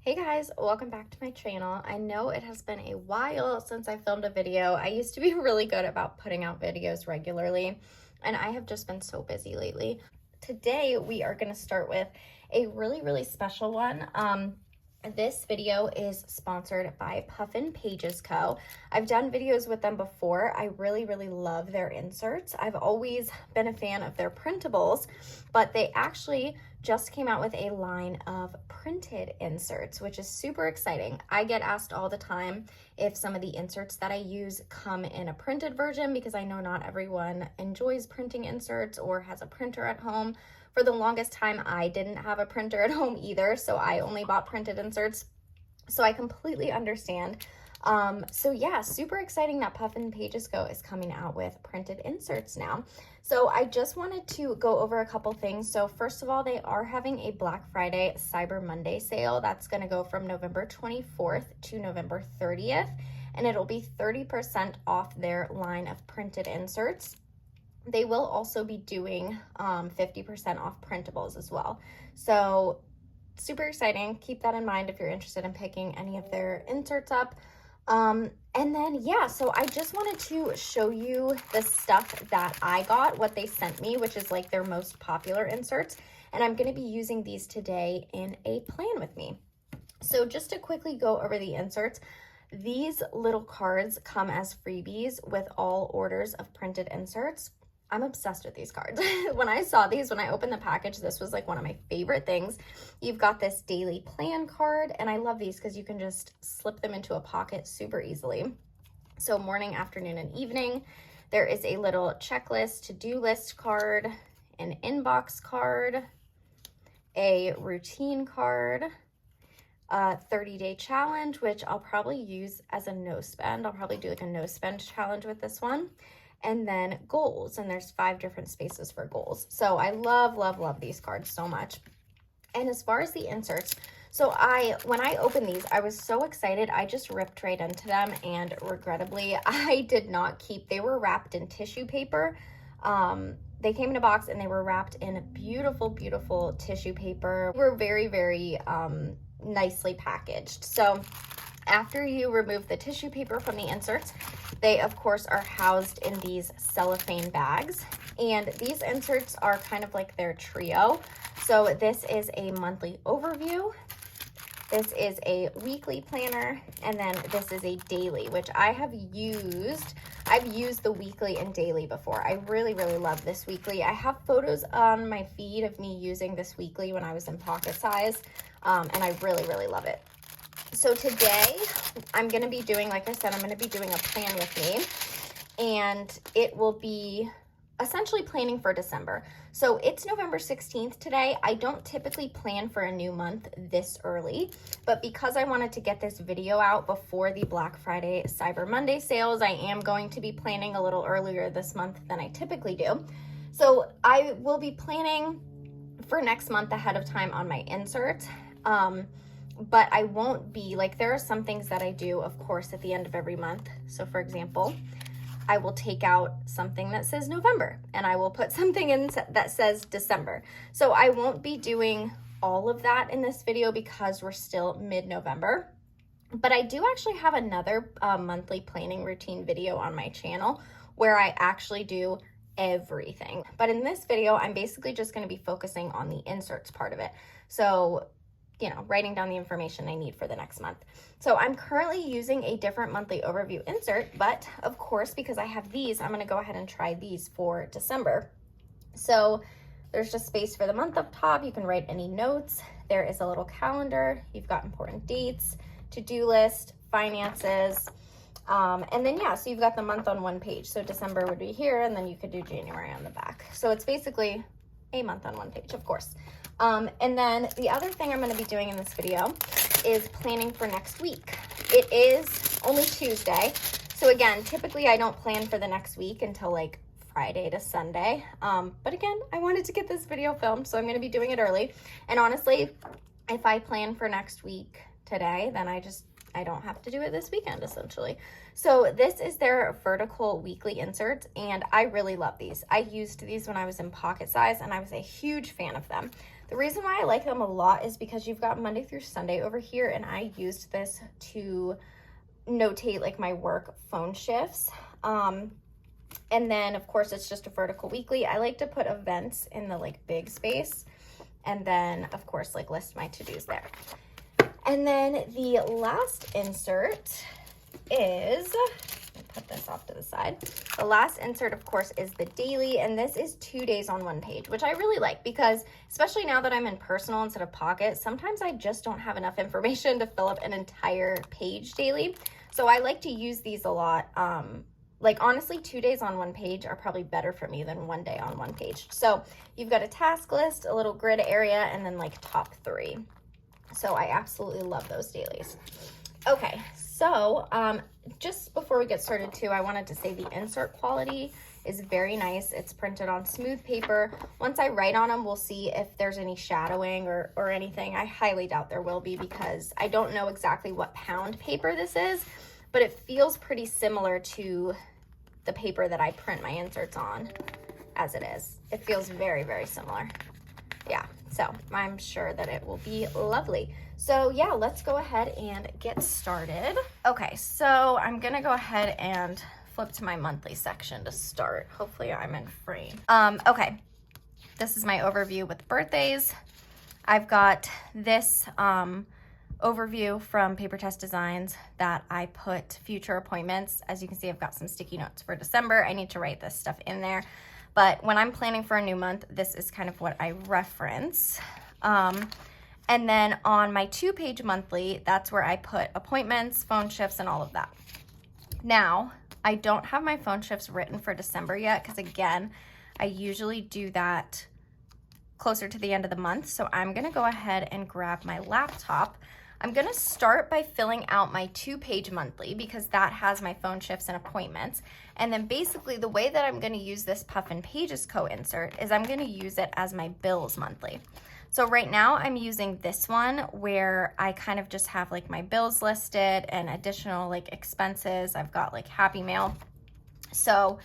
Hey guys, welcome back to my channel. I know it has been a while since I filmed a video. I used to be really good about putting out videos regularly, and I have just been so busy lately. Today, we are going to start with a really special one. This video is sponsored by Puffin Pages Co. I've done videos with them before. I really love their inserts. I've always been a fan of their printables, but they actually just came out with a line of printed inserts, which is super exciting. I get asked all the time if some of the inserts that I use come in a printed version, because I know not everyone enjoys printing inserts or has a printer at home. For the longest time, I didn't have a printer at home either, so I only bought printed inserts. So I completely understand. So yeah, super exciting that Puffin Pages Co. is coming out with printed inserts now. So I just wanted to go over a couple things. So first of all, they are having a Black Friday Cyber Monday sale. That's going to go from November 24th to November 30th, and it'll be 30% off their line of printed inserts. They will also be doing 50% off printables as well. So super exciting. Keep that in mind if you're interested in picking any of their inserts up. And then, yeah, so I just wanted to show you the stuff that I got, what they sent me, which is like their most popular inserts. And I'm going to be using these today in a plan with me. So just to quickly go over the inserts, these little cards come as freebies with all orders of printed inserts. I'm obsessed with these cards. When I saw these, when I opened the package, this was like one of my favorite things. You've got this daily plan card, and I love these because you can just slip them into a pocket super easily. So morning, afternoon, and evening. There is a little checklist, to-do list card, an inbox card, a routine card, a 30-day challenge, which I'll probably use as a no spend. I'll probably do like a no spend challenge with this one. And then goals, and there's 5 different spaces for goals. So I love these cards so much. And as far as the inserts, so when I opened these, I was so excited. I just ripped right into them, and regrettably, I did not keep, they were wrapped in tissue paper. They came in a box and they were wrapped in beautiful tissue paper. They were very nicely packaged. So after you remove the tissue paper from the inserts, they of course are housed in these cellophane bags, and these inserts are kind of like their trio. So this is a monthly overview, this is a weekly planner, and then this is a daily, which I've used the weekly and daily before. I really love this weekly. I have photos on my feed of me using this weekly when I was in pocket size, and I really love it. So today I'm going to be doing, like I said, I'm going to be doing a plan with me, and it will be essentially planning for December. So it's November 16th today. I don't typically plan for a new month this early, but because I wanted to get this video out before the Black Friday Cyber Monday sales, I am going to be planning a little earlier this month than I typically do. So I will be planning for next month ahead of time on my inserts. But I won't be, like, there are some things that I do, of course, at the end of every month. So for example, I will take out something that says November, and I will put something in that says December. So I won't be doing all of that in this video because we're still mid-November. But I do actually have another monthly planning routine video on my channel where I actually do everything. But in this video, I'm basically just going to be focusing on the inserts part of it. So, you know, writing down the information I need for the next month. So I'm currently using a different monthly overview insert, but of course, because I have these, I'm going to go ahead and try these for December. So there's just space for the month up top. You can write any notes. There is a little calendar. You've got important dates, to-do list, finances, and then, yeah, so you've got the month on one page. So December would be here, and then you could do January on the back. So it's basically a month on one page, of course. And then the other thing I'm going to be doing in this video is planning for next week. It is only Tuesday. So again, typically I don't plan for the next week until like Friday to Sunday. But again, I wanted to get this video filmed, so I'm going to be doing it early. And honestly, if I plan for next week today, then I don't have to do it this weekend, essentially. So this is their vertical weekly inserts, and I really love these. I used these when I was in pocket size, and I was a huge fan of them. The reason why I like them a lot is because you've got Monday through Sunday over here, and I used this to notate like my work phone shifts. And then of course it's just a vertical weekly. I like to put events in the like big space, and then of course like list my to-dos there. And then the last insert is, put this off to the side. The last insert, of course, is the daily, and this is 2 days on one page, which I really like because, especially now that I'm in personal instead of pocket, sometimes I just don't have enough information to fill up an entire page daily. So I like to use these a lot. Like honestly, 2 days on one page are probably better for me than 1 day on one page. So you've got a task list, a little grid area, and then like top 3. So I absolutely love those dailies. Okay, so just before we get started too, I wanted to say the insert quality is very nice. It's printed on smooth paper. Once I write on them, we'll see if there's any shadowing or anything. I highly doubt there will be because I don't know exactly what pound paper this is, but it feels pretty similar to the paper that I print my inserts on as it is. It feels very, very similar. Yeah, so I'm sure that it will be lovely. So yeah, let's go ahead and get started. Okay, so I'm gonna go ahead and flip to my monthly section to start. Hopefully I'm in frame. Okay, this is my overview with birthdays. I've got this overview from Paper Test Designs that I put future appointments. As you can see, I've got some sticky notes for December. I need to write this stuff in there. But when I'm planning for a new month, this is kind of what I reference. And then on my 2-page monthly, that's where I put appointments, phone shifts, and all of that. Now, I don't have my phone shifts written for December yet because, again, I usually do that closer to the end of the month. So I'm going to go ahead and grab my laptop. I'm going to start by filling out my 2-page monthly because that has my phone shifts and appointments. And then basically the way that I'm going to use this Puffin Pages co-insert is I'm going to use it as my bills monthly. So right now I'm using this one where I kind of just have like my bills listed and additional like expenses. I've got like Happy Mail. So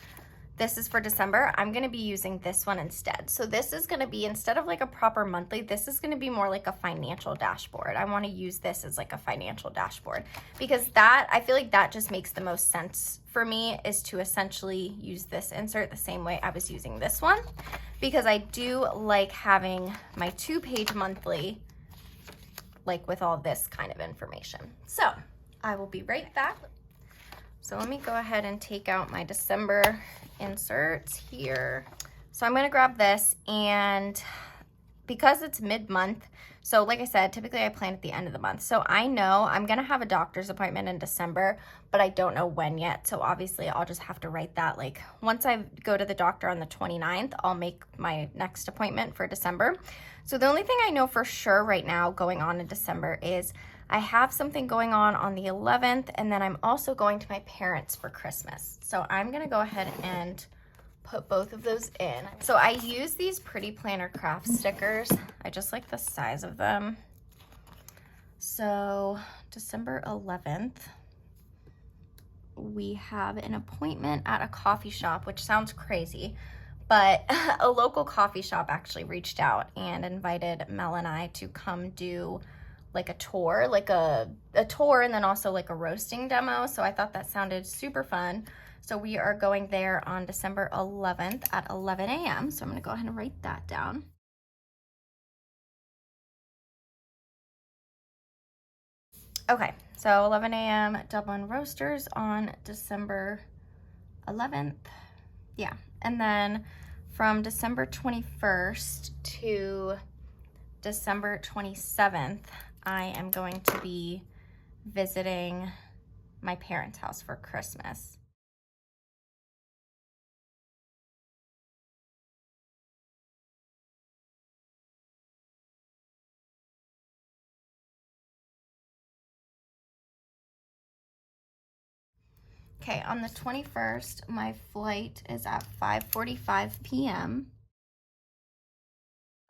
this is for December. I'm going to be using this one instead. So this is going to be, instead of like a proper monthly, this is going to be more like a financial dashboard. I want to use this as like a financial dashboard because that, I feel like that just makes the most sense for me, is to essentially use this insert the same way I was using this one, because I do like having my 2-page monthly like with all this kind of information. So I will be right back. So let me go ahead and take out my December inserts here. So I'm going to grab this, and because it's mid-month, so like I said, typically I plan at the end of the month. So I know I'm going to have a doctor's appointment in December, but I don't know when yet. So obviously I'll just have to write that. Like once I go to the doctor on the 29th, I'll make my next appointment for December. So the only thing I know for sure right now going on in December is I have something going on the 11th, and then I'm also going to my parents for Christmas. So I'm going to go ahead and put both of those in. So I use these Pretty Planner Craft stickers. I just like the size of them. So December 11th, we have an appointment at a coffee shop, which sounds crazy, but a local coffee shop actually reached out and invited Mel and I to come do like a tour, like a tour, and then also like a roasting demo. So I thought that sounded super fun. So we are going there on December 11th at 11 a.m. So I'm gonna go ahead and write that down. Okay, so 11 a.m. Dublin Roasters on December 11th. Yeah, and then from December 21st to December 27th, I am going to be visiting my parents' house for Christmas. Okay, on the 21st, my flight is at 5:45 p.m.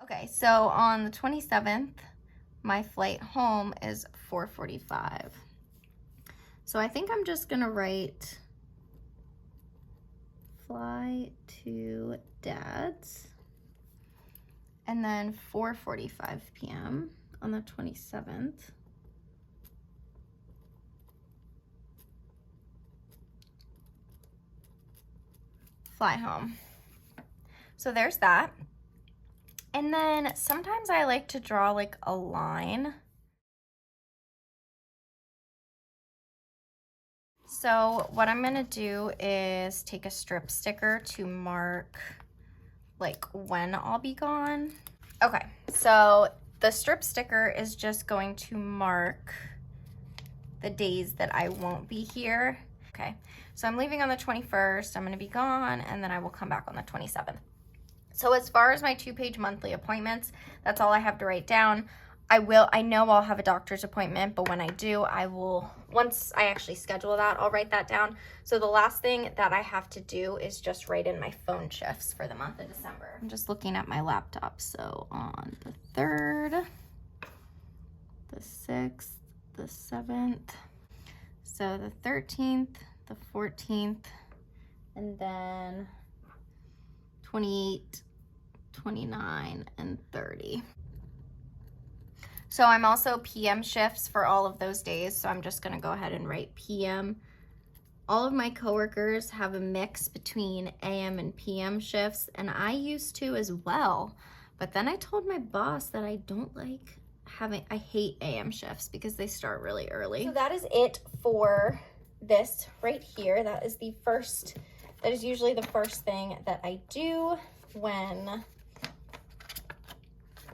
Okay, so on the 27th, my flight home is 4:45. So I think I'm just gonna write fly to dad's, And then 4:45 p.m. on the 27th. Fly home. So there's that. And then sometimes I like to draw like a line. So what I'm gonna do is take a strip sticker to mark like when I'll be gone. Okay, so the strip sticker is just going to mark the days that I won't be here. Okay, so I'm leaving on the 21st, I'm gonna be gone, and then I will come back on the 27th. So as far as my 2-page monthly appointments, that's all I have to write down. I know I'll have a doctor's appointment, but when I do, I will, once I actually schedule that, I'll write that down. So the last thing that I have to do is just write in my phone shifts for the month of December. I'm just looking at my laptop. So on the 3rd, the 6th, the 7th, so the 13th, the 14th, and then 28, 29, and 30. So I'm also PM shifts for all of those days, so I'm just gonna go ahead and write PM. All of my coworkers have a mix between AM and PM shifts, and I used to as well. But then I told my boss that I don't like I hate AM shifts because they start really early. So that is it for this right here. That is usually the first thing that I do when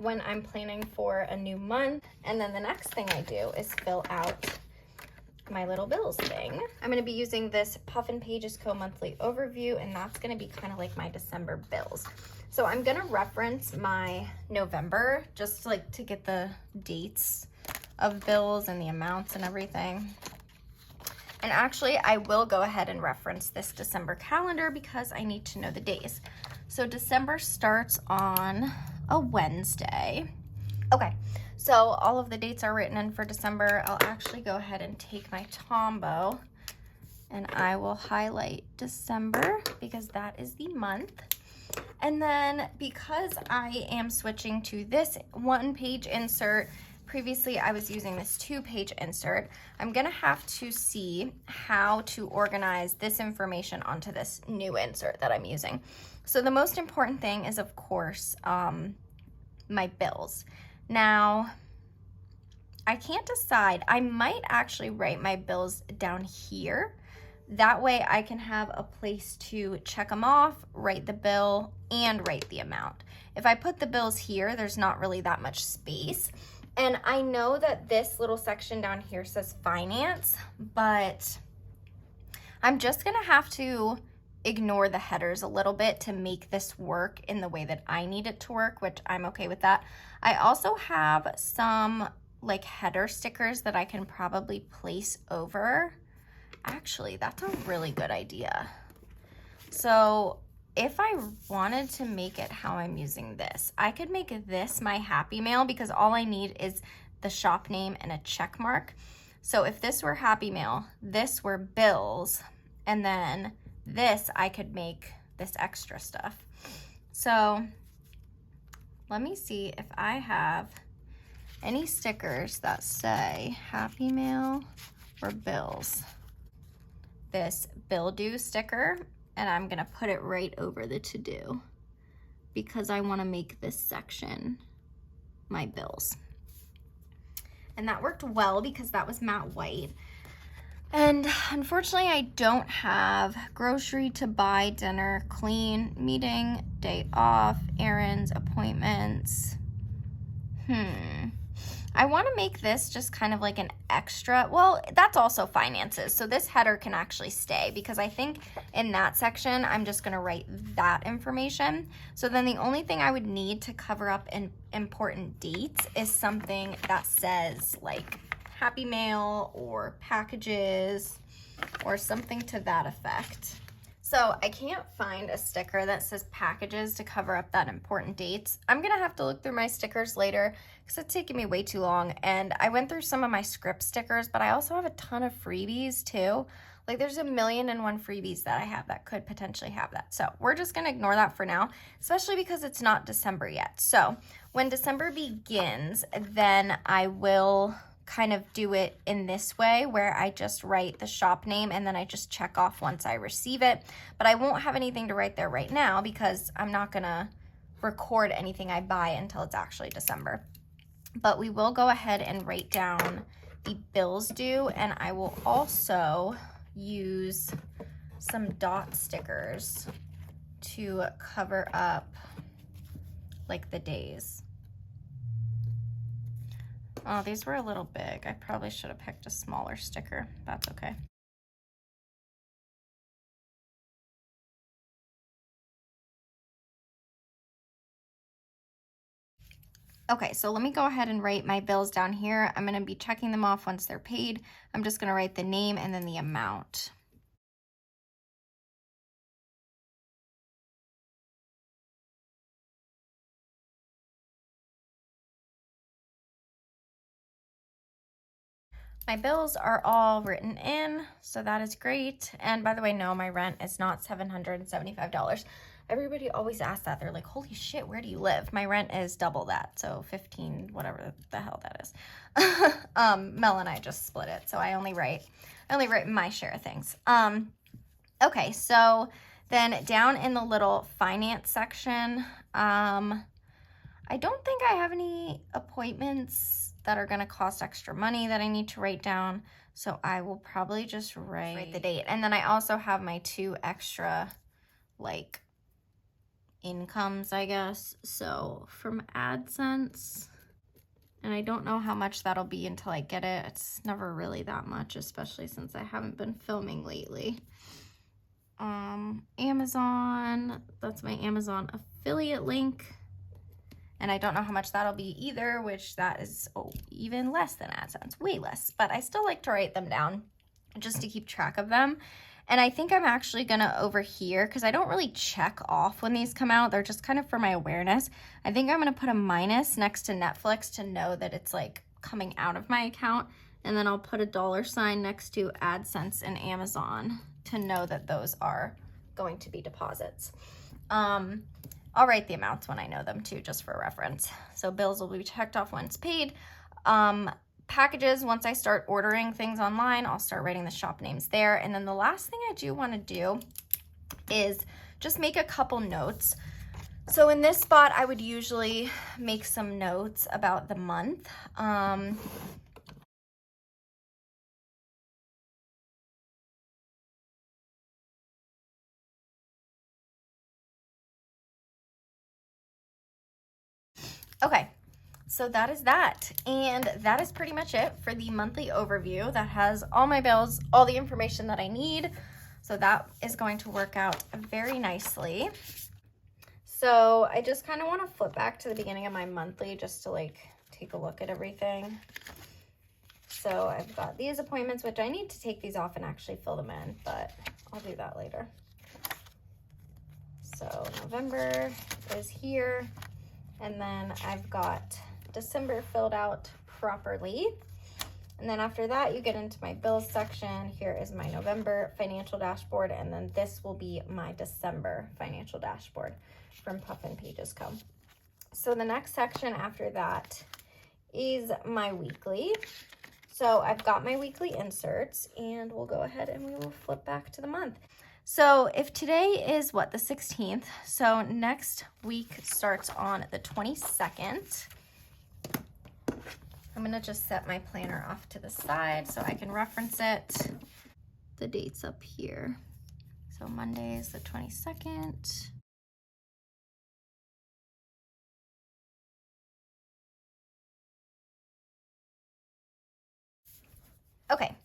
I'm planning for a new month. And then the next thing I do is fill out my little bills thing. I'm gonna be using this Puffin Pages Co. monthly overview, and that's gonna be kind of like my December bills. So I'm gonna reference my November just like to get the dates of bills and the amounts and everything. And actually I will go ahead and reference this December calendar because I need to know the days. So December starts on a Wednesday. Okay, so all of the dates are written in for December. I'll actually go ahead and take my Tombow and I will highlight December because that is the month. And then because I am switching to this 1-page insert, previously I was using this 2-page insert, I'm gonna have to see how to organize this information onto this new insert that I'm using. So the most important thing is, of course, my bills. Now, I can't decide. I might actually write my bills down here. That way I can have a place to check them off, write the bill, and write the amount. If I put the bills here, there's not really that much space. And I know that this little section down here says finance, but I'm just gonna have to ignore the headers a little bit to make this work in the way that I need it to work, which I'm okay with that. I also have some like header stickers that I can probably place over. Actually, that's a really good idea. So if I wanted to make it how I'm using this, I could make this my Happy Mail because all I need is the shop name and a check mark. So if this were Happy Mail, this were bills, and then this I could make this extra stuff. So let me see if I have any stickers that say Happy Mail or bills. This bill due sticker, and I'm gonna put it right over the to do because I wanna make this section my bills. And that worked well because that was matte white. And unfortunately, I don't have grocery to buy, dinner, clean, meeting, day off, errands, appointments. I want to make this just kind of like an extra. Well, that's also finances. So this header can actually stay because I think in that section, I'm just going to write that information. So then the only thing I would need to cover up in important dates is something that says like Happy Mail or packages or something to that effect. So I can't find a sticker that says packages to cover up that important dates. I'm gonna have to look through my stickers later because it's taking me way too long. And I went through some of my script stickers, but I also have a ton of freebies too. Like there's a million and one freebies that I have that could potentially have that. So we're just gonna ignore that for now, especially because it's not December yet. So when December begins, then I will kind of do it in this way where I just write the shop name and then I just check off once I receive it. But I won't have anything to write there right now because I'm not gonna record anything I buy until it's actually December. But we will go ahead and write down the bills due, and I will also use some dot stickers to cover up like the days. Oh, these were a little big. I probably should have picked a smaller sticker. That's okay. Okay, so let me go ahead and write my bills down here. I'm gonna be checking them off once they're paid. I'm just gonna write the name and then the amount. My bills are all written in, so that is great. And by the way, no, my rent is not $775. Everybody always asks that. They're like, holy shit, where do you live? My rent is double that, so 15, whatever the hell that is. Mel and I just split it, so I only write my share of things. Okay, so then down in the little finance section, I don't think I have any appointments that are going to cost extra money that I need to write down. So I will probably just write the date. And then I also have my 2 extra like incomes, I guess. So from AdSense, and I don't know how much that'll be until I get it. It's never really that much, especially since I haven't been filming lately. Amazon, that's my Amazon affiliate link. And I don't know how much that'll be either, which that is even less than AdSense, way less. But I still like to write them down just to keep track of them. And I think I'm actually gonna over here, because I don't really check off when these come out. They're just kind of for my awareness. I think I'm gonna put a minus next to Netflix to know that it's like coming out of my account. And then I'll put a $sign next to AdSense and Amazon to know that those are going to be deposits. I'll write the amounts when I know them too, just for reference. So bills will be checked off when it's paid. Packages, once I start ordering things online, I'll start writing the shop names there. And then the last thing I do want to do is just make a couple notes. So in this spot, I would usually make some notes about the month. Okay, so that is that. And that is pretty much it for the monthly overview. That has all my bills, all the information that I need. So that is going to work out very nicely. So I just kind of want to flip back to the beginning of my monthly just to like take a look at everything. So I've got these appointments, which I need to take these off and actually fill them in, but I'll do that later. So November is here. And then I've got December filled out properly. And then after that, you get into my bills section. Here is my November financial dashboard. And then this will be my December financial dashboard from Puffin Pages Co. So the next section after that is my weekly. So I've got my weekly inserts, and we'll go ahead and we will flip back to the month. So if today is what, the 16th, so next week starts on the 22nd. I'm gonna just set my planner off to the side so I can reference it. The date's up here. So Monday is the 22nd. Okay.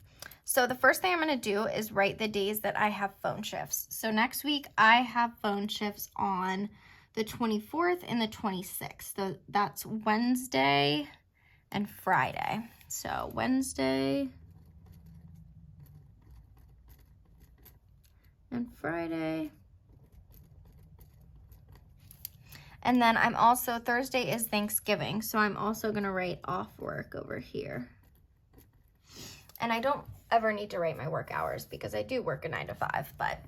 So the first thing I'm going to do is write the days that I have phone shifts. So next week I have phone shifts on the 24th and the 26th. So that's Wednesday and Friday. So Wednesday and Friday. And then I'm also, Thursday is Thanksgiving. So I'm also going to write off work over here. And I don't ever need to write my work hours because I do work a 9 to 5, but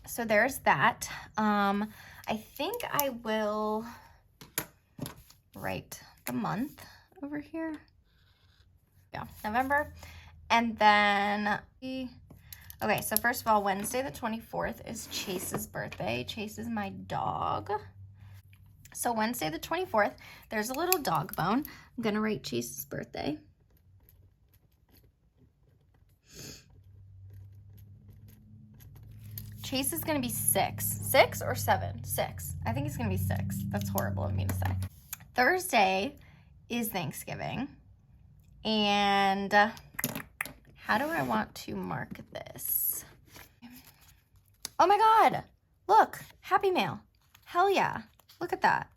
so there's that. I think I will write the month over here. Yeah, November. And then, okay, so first of all, Wednesday the 24th is Chase's birthday. Chase is my dog. So Wednesday the 24th, there's a little dog bone. I'm gonna write Chase's birthday. Chase is gonna be 6. 6 or 7? 6. I think it's gonna be 6. That's horrible of me to say. Thursday is Thanksgiving. And how do I want to mark this? Oh my God, look, Happy Mail. Hell yeah, look at that.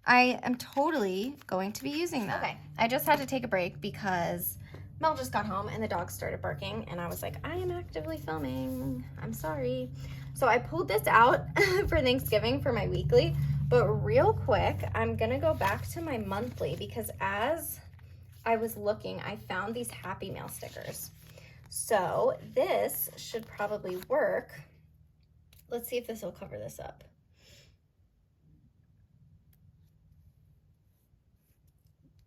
I am totally going to be using that. Okay, I just had to take a break because Mel just got home and the dog started barking and I was like, I am actively filming. I'm sorry. So I pulled this out for Thanksgiving for my weekly, but real quick, I'm gonna go back to my monthly because as I was looking, I found these Happy Mail stickers. So this should probably work. Let's see if this will cover this up.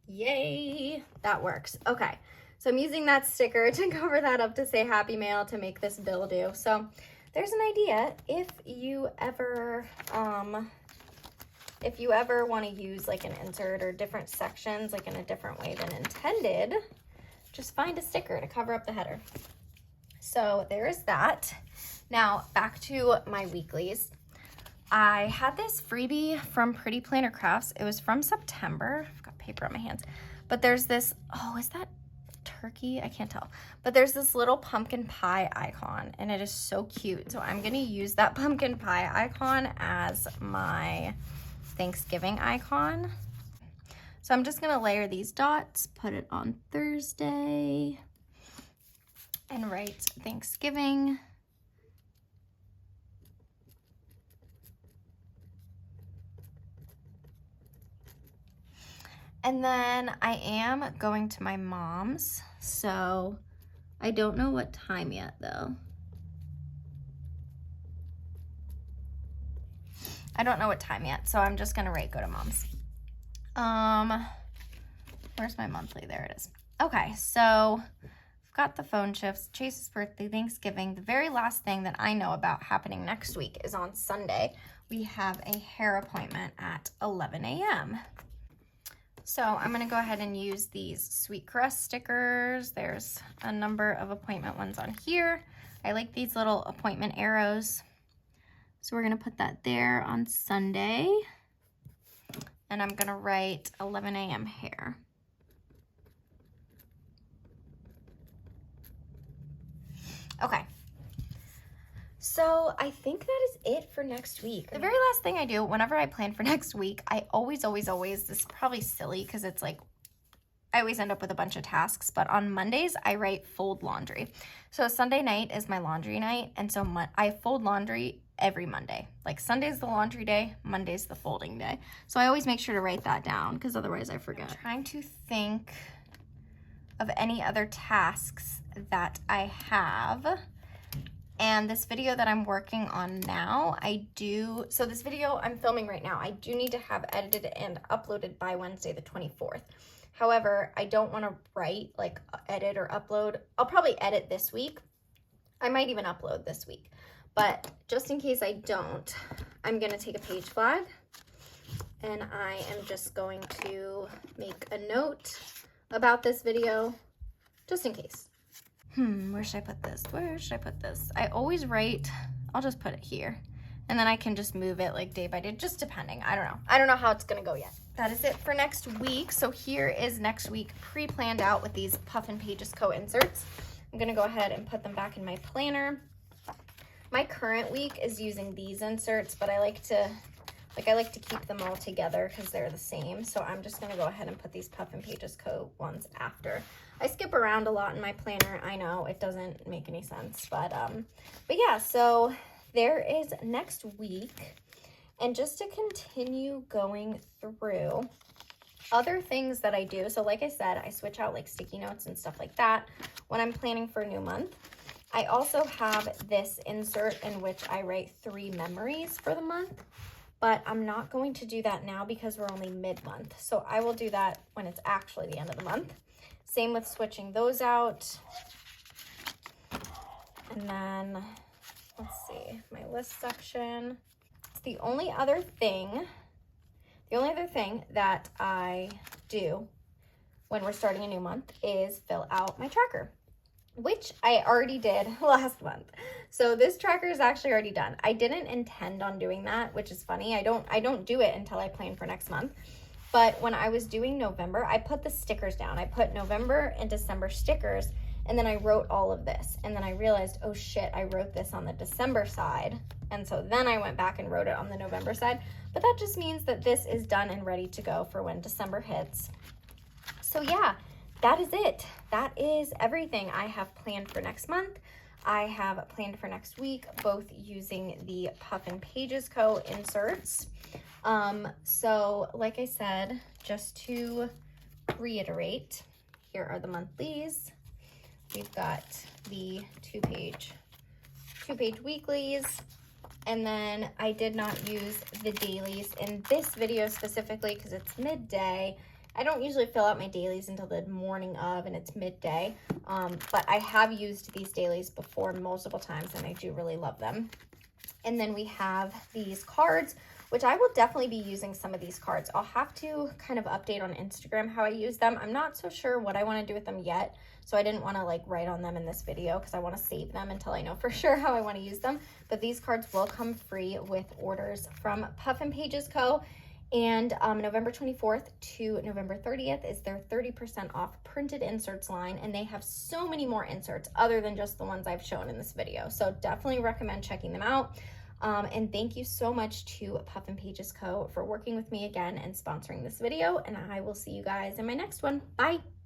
Yay, that works. Okay, so I'm using that sticker to cover that up to say Happy Mail to make this bill due. So there's an idea. If you ever want to use like an insert or different sections like in a different way than intended, just find a sticker to cover up the header. So there is that. Now back to my weeklies. I had this freebie from Pretty Planner Crafts. It was from September. I've got paper on my hands. But there's this, oh, is that turkey? I can't tell. But there's this little pumpkin pie icon and it is so cute. So I'm gonna use that pumpkin pie icon as my Thanksgiving icon. So I'm just gonna layer these dots, put it on Thursday, and write Thanksgiving. And then I am going to my mom's, so I don't know what time yet though. I don't know what time yet, so I'm just gonna write go to mom's. Where's my monthly? There it is. Okay, so I've got the phone shifts, Chase's birthday, Thanksgiving. The very last thing that I know about happening next week is on Sunday. We have a hair appointment at 11 a.m. So I'm gonna go ahead and use these Sweet Caress stickers. There's a number of appointment ones on here. I like these little appointment arrows. So we're gonna put that there on Sunday. And I'm gonna write 11 a.m. hair. Okay. So I think that is it for next week. The very last thing I do whenever I plan for next week, I always, this is probably silly because it's like, I always end up with a bunch of tasks, but on Mondays, I write fold laundry. So Sunday night is my laundry night, and so I fold laundry every Monday. Like Sunday's the laundry day, Monday's the folding day. So I always make sure to write that down because otherwise I forget. I'm trying to think of any other tasks that I have. And this video that I'm working on now, so this video I'm filming right now, I do need to have edited and uploaded by Wednesday the 24th. However, I don't want to write, like edit or upload. I'll probably edit this week. I might even upload this week. But just in case I don't, I'm going to take a page flag and I am just going to make a note about this video just in case. Where should I put this? Where should I put this? I always write, I'll just put it here. And then I can just move it like day by day, just depending. I don't know. I don't know how it's gonna go yet. That is it for next week. So here is next week pre-planned out with these Puffin Pages Co inserts. I'm gonna go ahead and put them back in my planner. My current week is using these inserts, but I like to keep them all together because they're the same. So I'm just gonna go ahead and put these Puffin Pages Co ones after. I skip around a lot in my planner. I know it doesn't make any sense, but yeah, so there is next week. And just to continue going through, Other things that I do, so like I said, I switch out like sticky notes and stuff like that when I'm planning for a new month. I also have this insert in which I write 3 memories for the month, but I'm not going to do that now because we're only mid-month. So I will do that when it's actually the end of the month. Same with switching those out. And then, let's see, my list section. The only other thing that I do when we're starting a new month is fill out my tracker, which I already did last month. So this tracker is actually already done. I didn't intend on doing that, which is funny. I don't do it until I plan for next month. But when I was doing November, I put the stickers down. I put November and December stickers, and then I wrote all of this. And then I realized, oh shit, I wrote this on the December side. And so then I went back and wrote it on the November side. But that just means that this is done and ready to go for when December hits. So yeah, that is it. That is everything I have planned for next month. I have planned for next week, both using the Puffin Pages Co. inserts. So like I said, just to reiterate, here are the monthlies. We've got the two-page weeklies, and then I did not use the dailies in this video specifically because it's midday. I don't usually fill out my dailies until the morning of, and it's midday, but I have used these dailies before multiple times, and I do really love them. And then we have these cards, which I will definitely be using some of these cards. I'll have to kind of update on Instagram how I use them. I'm not so sure what I want to do with them yet, so I didn't want to like write on them in this video because I want to save them until I know for sure how I want to use them. But these cards will come free with orders from Puffin Pages Co. And November 24th to November 30th is their 30% off printed inserts line, and they have so many more inserts other than just the ones I've shown in this video. So definitely recommend checking them out. And thank you so much to Puffin Pages Co. for working with me again and sponsoring this video, and I will see you guys in my next one. Bye!